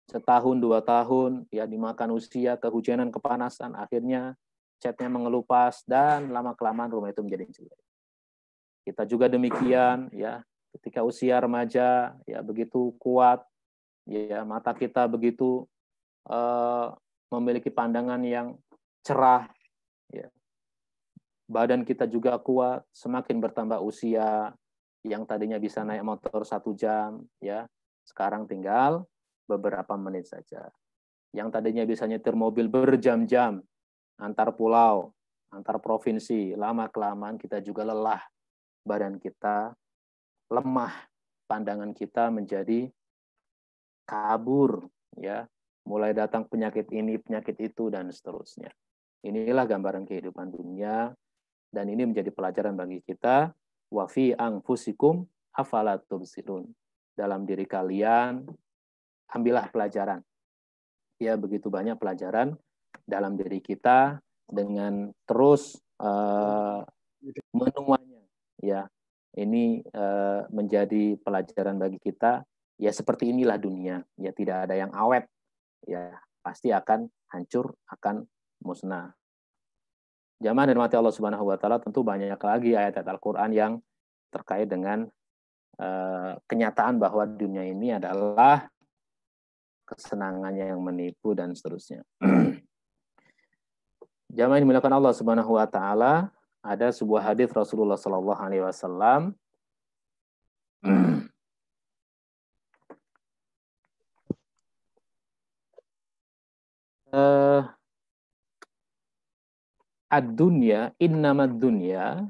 Speaker 4: setahun 2 tahun ya dimakan usia, kehujanan, kepanasan, akhirnya catnya mengelupas dan lama-kelamaan rumah itu menjadi jelek. Kita juga demikian ya, ketika usia remaja ya begitu kuat ya, mata kita begitu memiliki pandangan yang cerah ya. Badan kita juga kuat, semakin bertambah usia, yang tadinya bisa naik motor 1 jam ya, sekarang tinggal beberapa menit saja. Yang tadinya bisa nyetir mobil berjam-jam antar pulau, antar provinsi, lama-kelamaan kita juga lelah. Badan kita lemah, pandangan kita menjadi kabur ya, mulai datang penyakit ini, penyakit itu dan seterusnya. Inilah gambaran kehidupan dunia dan ini menjadi pelajaran bagi kita. Wa fi anfusikum afala tubsirun. Dalam diri kalian ambillah pelajaran. Ya, begitu banyak pelajaran dalam diri kita dengan terus menuanya. Ya, ini menjadi pelajaran bagi kita. Ya, seperti inilah dunia. Ya, tidak ada yang awet. Ya, pasti akan hancur, akan musnah. Jamaah dan mati Allah Subhanahu wa taala, tentu banyak lagi ayat-ayat Al-Qur'an yang terkait dengan kenyataan bahwa dunia ini adalah kesenangannya yang menipu dan seterusnya. Jamaah yang dimuliakan Allah Subhanahu wa taala, ada sebuah hadis Rasulullah sallallahu alaihi wasallam ad-dunya innamad dunya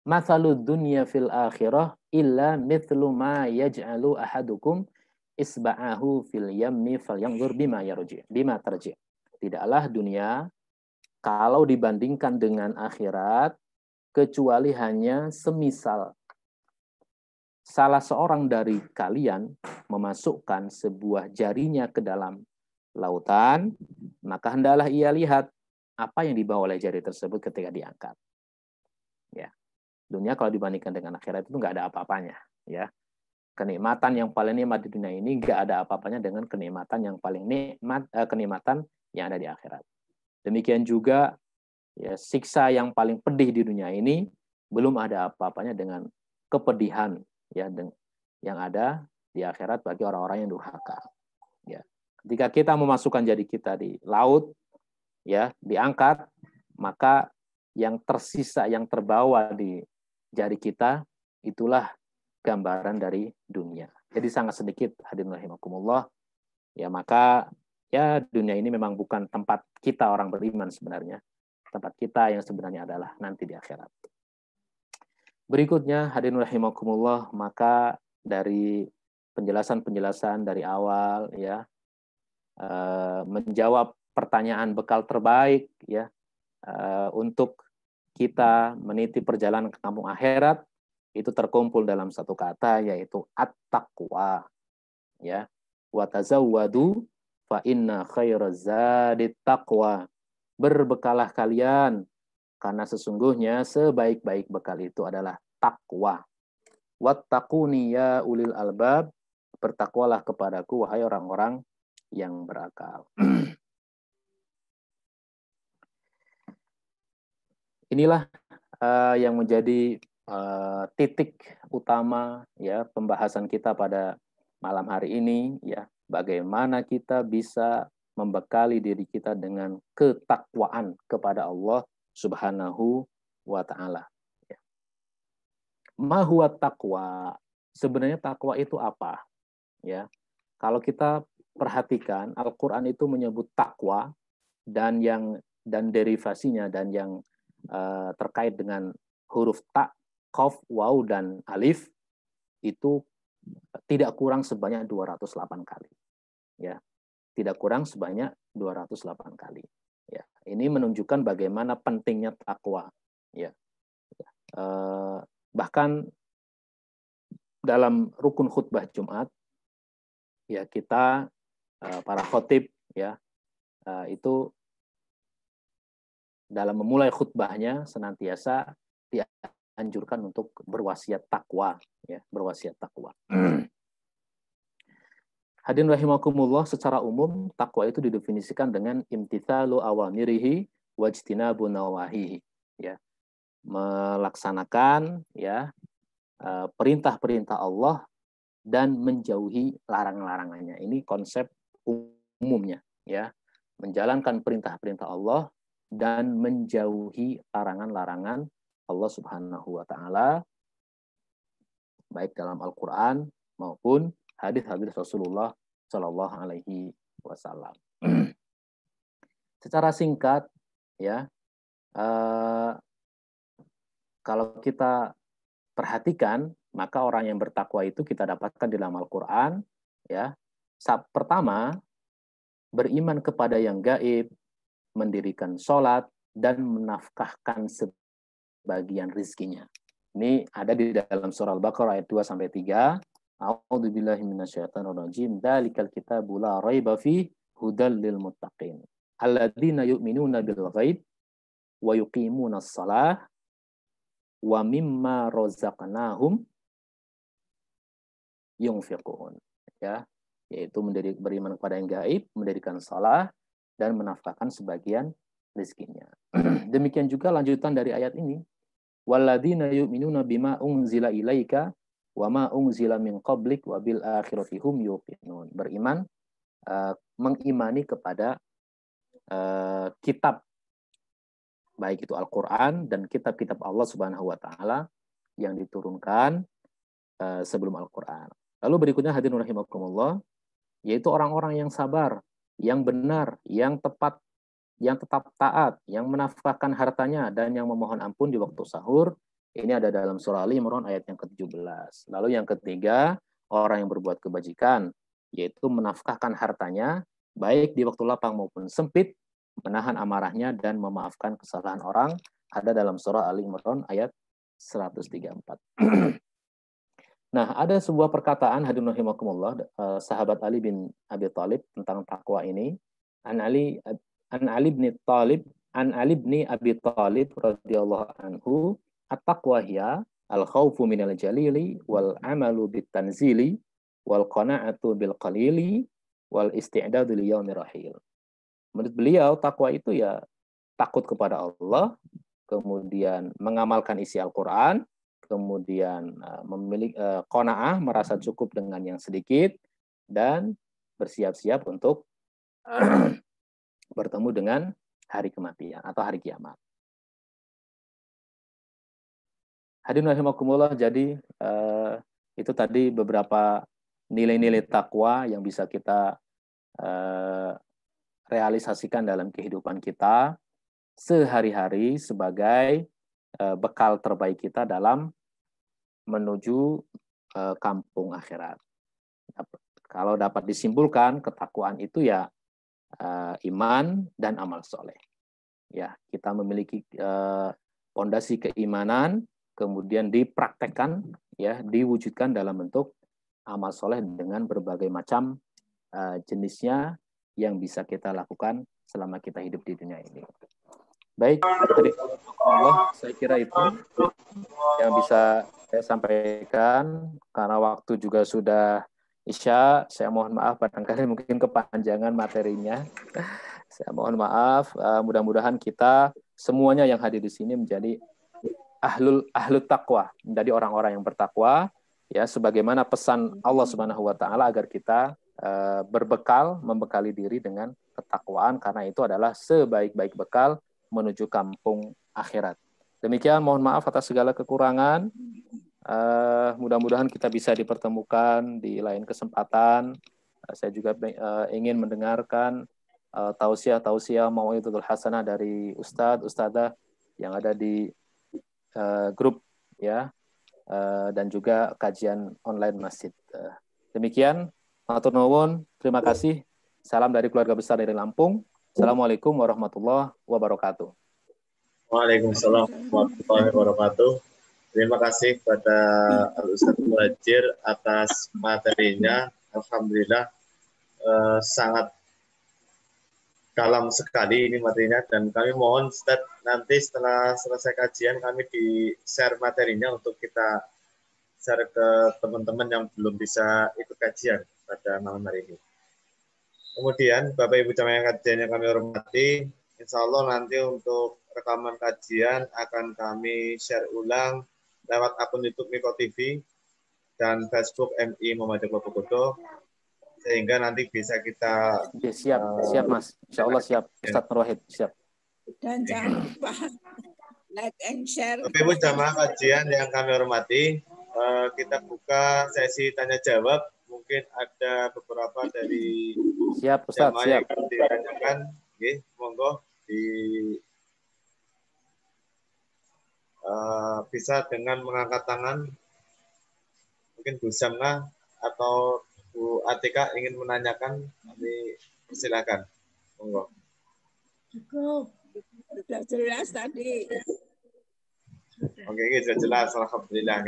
Speaker 4: mathalud dunya fil akhirah illa mithlu ma yaj'alu ahadukum isba'ahu fil yammi falyanzur bima tarji'. Tidaklah dunia kalau dibandingkan dengan akhirat kecuali hanya semisal salah seorang dari kalian memasukkan sebuah jarinya ke dalam lautan, maka hendaklah ia lihat apa yang dibawa oleh jari tersebut ketika diangkat. Ya. Dunia kalau dibandingkan dengan akhirat itu nggak ada apa-apanya, ya. Kenikmatan yang paling nikmat di dunia ini nggak ada apa-apanya dengan kenikmatan yang paling nikmat, kenikmatan yang ada di akhirat. Demikian juga ya, siksa yang paling pedih di dunia ini belum ada apa-apanya dengan kepedihan ya yang ada di akhirat bagi orang-orang yang durhaka. Ya. Ketika kita memasukkan jari kita di laut, ya diangkat, maka yang tersisa, yang terbawa di jari kita, itulah gambaran dari dunia. Jadi sangat sedikit, hadirin rahimakumullah. Ya maka ya dunia ini memang bukan tempat kita orang beriman sebenarnya. Tempat kita yang sebenarnya adalah nanti di akhirat. Berikutnya, hadirin rahimakumullah, maka dari penjelasan-penjelasan dari awal ya, menjawab pertanyaan bekal terbaik ya, untuk kita meniti perjalanan ke kampung akhirat itu terkumpul dalam satu kata, yaitu at-taqwa ya. Wa tazawwadu fa inna khairaz zadit taqwa. Berbekalah kalian karena sesungguhnya sebaik-baik bekal itu adalah takwa. Wattaquni ya ulil albab, bertakwalah kepadaku wahai orang-orang yang berakal. Inilah yang menjadi titik utama ya pembahasan kita pada malam hari ini ya, bagaimana kita bisa membekali diri kita dengan ketakwaan kepada Allah Subhanahu wa taala. Ya. Ma huwa taqwa? Sebenarnya takwa itu apa? Ya. Kalau kita perhatikan, Al-Qur'an itu menyebut takwa dan derivasinya dan yang terkait dengan huruf ta, qaf, waw dan alif itu tidak kurang sebanyak 208 kali. Ya. Tidak kurang sebanyak 208 kali. Ya. Ini menunjukkan bagaimana pentingnya takwa. Ya. Bahkan dalam rukun khutbah Jumat ya kita para khotib ya itu dalam memulai khutbahnya senantiasa dianjurkan untuk berwasiat takwa ya, berwasiat takwa. Hadirin rahimakumullah, secara umum takwa itu didefinisikan dengan imtithalu awamirihi wajtinabu nawahihi, ya. Melaksanakan ya perintah-perintah Allah dan menjauhi larang-larangannya. Ini konsep umumnya, ya. Menjalankan perintah-perintah Allah dan menjauhi larangan-larangan Allah Subhanahu wa taala baik dalam Al-Qur'an maupun hadis-hadis Rasulullah Shallallahu alaihi wasallam. Secara singkat ya, kalau kita perhatikan, maka orang yang bertakwa itu kita dapatkan di dalam Al-Qur'an ya. Pertama, beriman kepada yang gaib, mendirikan sholat, dan menafkahkan sebagian rizkinya. Ini ada di dalam surah Al-Baqarah ayat 2-3. A'udzubillahi minasyaitonirrajim. Dzalikal kitabu la raiba fihi hudal lil muttaqin. Alladzina yu'minuna bil ghaib wa yuqimunas shalah wa mimma razaqnahum yunfiqun. Ya, yaitu beriman kepada yang gaib, mendirikan shalah dan menafkahkan sebagian rezekinya. Demikian juga lanjutan dari ayat ini. Walladzina yu'minuna bima unzila ilaika wa ma unzila min qablik wa bil akhirati hum yuqinun. Beriman, mengimani kepada kitab, baik itu Al-Quran dan kitab-kitab Allah Subhanahu wa taala yang diturunkan sebelum Al-Quran. Lalu berikutnya hadirin rahimakumullah, yaitu orang-orang yang sabar, yang benar, yang tepat, yang tetap taat, yang menafkahkan hartanya dan yang memohon ampun di waktu sahur. Ini ada dalam surah Ali Imran ayat yang ke-17. Lalu yang ketiga, orang yang berbuat kebajikan, yaitu menafkahkan hartanya, baik di waktu lapang maupun sempit, menahan amarahnya dan memaafkan kesalahan orang, ada dalam surah Ali Imran ayat 134. Nah, ada sebuah perkataan hadirin rahimakumullah, sahabat Ali bin Abi Thalib tentang takwa ini. An Ali bin Abi Thalib radhiyallahu anhu, at-taqwa hiya al-khawfu minal jalili wal amalu bit tanzili wal qana'atu bil qalili wal isti'dadu li yaumir rahil. Menurut beliau, takwa itu ya takut kepada Allah, kemudian mengamalkan isi Al-Quran, kemudian memiliki qanaah, merasa cukup dengan yang sedikit, dan bersiap-siap untuk bertemu dengan hari kematian atau hari kiamat. Hadirin rahimakumullah, jadi itu tadi beberapa nilai-nilai takwa yang bisa kita realisasikan dalam kehidupan kita sehari-hari sebagai bekal terbaik kita dalam menuju kampung akhirat. Kalau dapat disimpulkan, ketakwaan itu ya iman dan amal soleh. Ya, kita memiliki fondasi keimanan, kemudian dipraktekkan, ya, diwujudkan dalam bentuk amal soleh dengan berbagai macam jenisnya yang bisa kita lakukan selama kita hidup di dunia ini. Baik, Allah, saya kira itu yang bisa saya sampaikan. Karena waktu juga sudah Isya, saya mohon maaf barangkali mungkin kepanjangan materinya. Saya mohon maaf, mudah-mudahan kita semuanya yang hadir di sini menjadi ahlul taqwa, menjadi orang-orang yang bertakwa, ya, sebagaimana pesan Allah Subhanahu wa taala agar kita membekali diri dengan ketakwaan, karena itu adalah sebaik-baik bekal menuju kampung akhirat. Demikian, mohon maaf atas segala kekurangan. Mudah-mudahan kita bisa dipertemukan di lain kesempatan. Saya juga ingin mendengarkan tausiah mau'izatul hasanah dari ustadzah yang ada di grup, ya, dan juga kajian online masjid. Demikian, matur nuwun, terima kasih. Salam dari keluarga besar dari Lampung. Assalamualaikum warahmatullahi wabarakatuh.
Speaker 1: Waalaikumsalam warahmatullahi wabarakatuh. Terima kasih kepada Al-Ustadz Muhajir atas materinya. Alhamdulillah sangat dalam sekali ini materinya, dan kami mohon Ustadz nanti setelah selesai kajian kami di-share materinya untuk kita share ke teman-teman yang belum bisa ikut kajian. pada malam hari ini. Kemudian Bapak Ibu jamaah kajian yang kami hormati, insya Allah nanti untuk rekaman kajian akan kami share ulang lewat akun YouTube Miko TV dan Facebook MI Muhammadiyah Bobogodo, sehingga nanti bisa kita
Speaker 4: siap Mas, insya Allah siap Ustadz Nur Wahid, siap.
Speaker 5: Dan jangan lupa like and share.
Speaker 1: Bapak Ibu jamaah kajian yang kami hormati, kita buka sesi tanya jawab. Mungkin ada beberapa dari
Speaker 4: siap Ustadz, siap.
Speaker 1: Yang ditanyakan, monggo bisa dengan mengangkat tangan. Mungkin Bu Samna atau Bu Atika ingin menanyakan, nanti silakan, monggo.
Speaker 3: Cukup.
Speaker 5: Sudah jelas tadi.
Speaker 1: Oke, sudah jelas, alhamdulillah.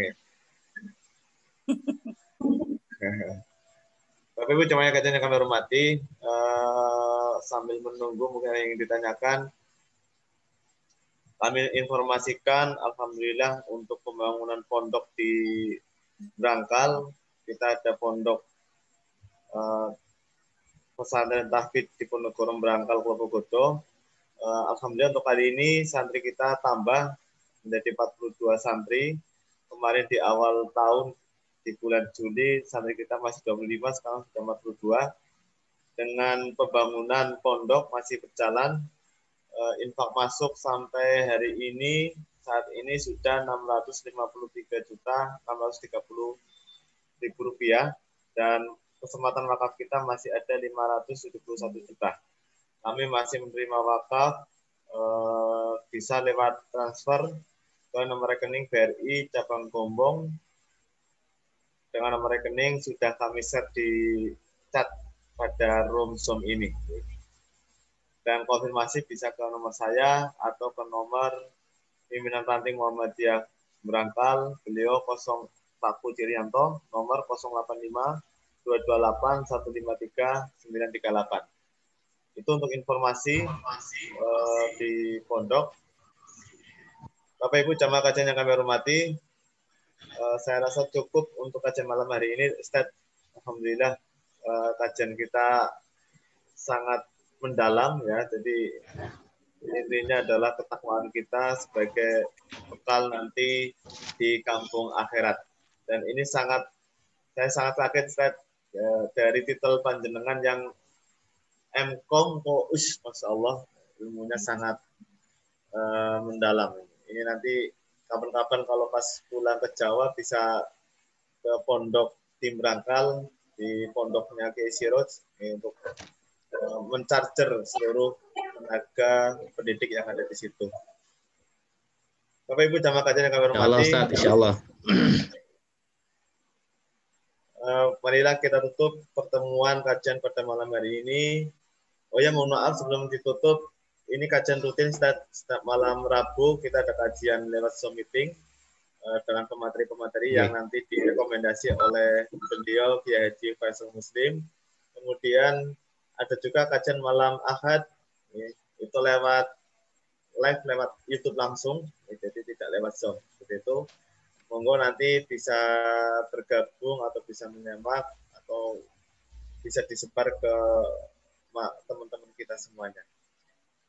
Speaker 1: Bapak Ibu jamaah kajian yang kami hormati, sambil menunggu mungkin yang ingin ditanyakan, kami informasikan alhamdulillah untuk pembangunan pondok di Brangkal, kita ada pondok pesantren tahfidz di Ponorogo Brangkal Bobogodo. Alhamdulillah untuk kali ini santri kita tambah menjadi 42 santri. Kemarin di awal tahun di bulan Juli santri kita masih 25, sekarang sudah 42. Dengan pembangunan pondok masih berjalan, infak masuk sampai hari ini, saat ini sudah 653.630.000 rupiah, dan kesempatan wakaf kita masih ada 571 juta. Kami masih menerima wakaf, bisa lewat transfer ke nomor rekening BRI cabang Gombong. Dengan nomor rekening sudah kami share di chat pada room Zoom ini. Dan konfirmasi bisa ke nomor saya atau ke nomor pimpinan ranting Muhammadiyah Brangkal, beliau 0 Pak Cirianto, nomor 085 228 153 938. Itu untuk informasi di pondok. Bapak Ibu jamaah kajian yang kami hormati, saya rasa cukup untuk kajian malam hari ini. Ustaz, alhamdulillah kajian kita sangat mendalam ya. Jadi intinya adalah ketakwaan kita sebagai bekal nanti di kampung akhirat. Dan ini saya sangat kaget Ustaz, dari titel panjenengan yang MKOM kok Masya Allah, ilmunya sangat mendalam. Ini nanti kapan-kapan kalau pas pulang ke Jawa bisa ke pondok Tim Brangkal, di pondoknya Kiai Siroj, untuk mencarger seluruh tenaga pendidik yang ada di situ. Bapak Ibu jamaah kajian yang kami hormati,
Speaker 6: insyaallah.
Speaker 1: Marilah kita tutup pertemuan kajian pada malam hari ini. Oh ya, mohon maaf sebelum ditutup, ini kajian rutin setiap malam Rabu kita ada kajian lewat Zoom meeting dengan pemateri-pemateri yang nanti direkomendasi oleh beliau Kiai Haji Faisal Muslim. Kemudian ada juga kajian malam Ahad, itu lewat live lewat YouTube langsung, jadi tidak lewat Zoom. Seperti itu. Monggo nanti bisa bergabung atau bisa menyimak atau bisa disebar ke teman-teman kita semuanya.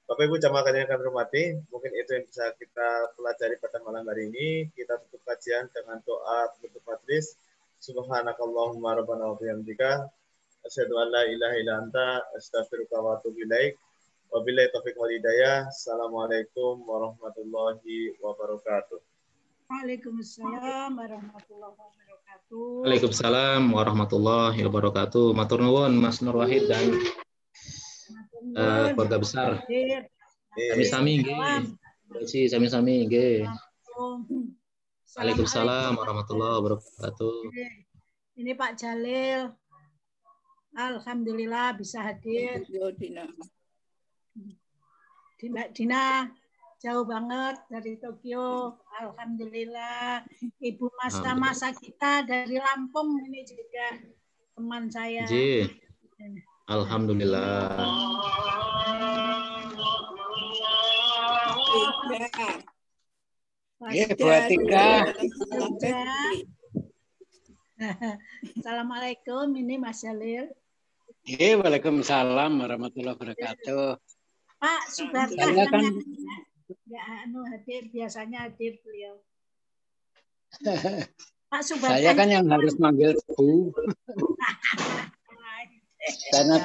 Speaker 1: Bapak Ibu jamaah kajian yang kami hormati, mungkin itu yang bisa kita pelajari pada malam hari ini. Kita tutup kajian dengan doa penutup majelis. Subhanakallahumma rabbana wa bihamdika asyhadu an la ilaha illa anta astaghfiruka wa atubu ilaik. Wabillahi taufiq wal hidayah. Assalamualaikum warahmatullahi wabarakatuh.
Speaker 3: Waalaikumsalam warahmatullahi wabarakatuh.
Speaker 6: Waalaikumsalam warahmatullahi wabarakatuh. Matur nuwun Mas Nur Wahid dan keluarga besar. Sami-sami nggih. Sami-sami nggih. Waalaikumsalam warahmatullahi wabarakatuh.
Speaker 3: Ini Pak Jalil. Alhamdulillah bisa hadir. Mbak Dina jauh banget dari Tokyo. Alhamdulillah. Ibu masa-masa kita dari Lampung ini juga teman saya.
Speaker 6: Alhamdulillah.
Speaker 2: Bu Atika.
Speaker 3: Assalamualaikum, ini Mas Jalil.
Speaker 2: Waalaikumsalam warahmatullahi wabarakatuh.
Speaker 3: Pak Subarta
Speaker 2: Saya kan
Speaker 3: hadir, biasanya hadir beliau. Pak Subarta.
Speaker 2: saya kan yang harus manggil Bu. Karena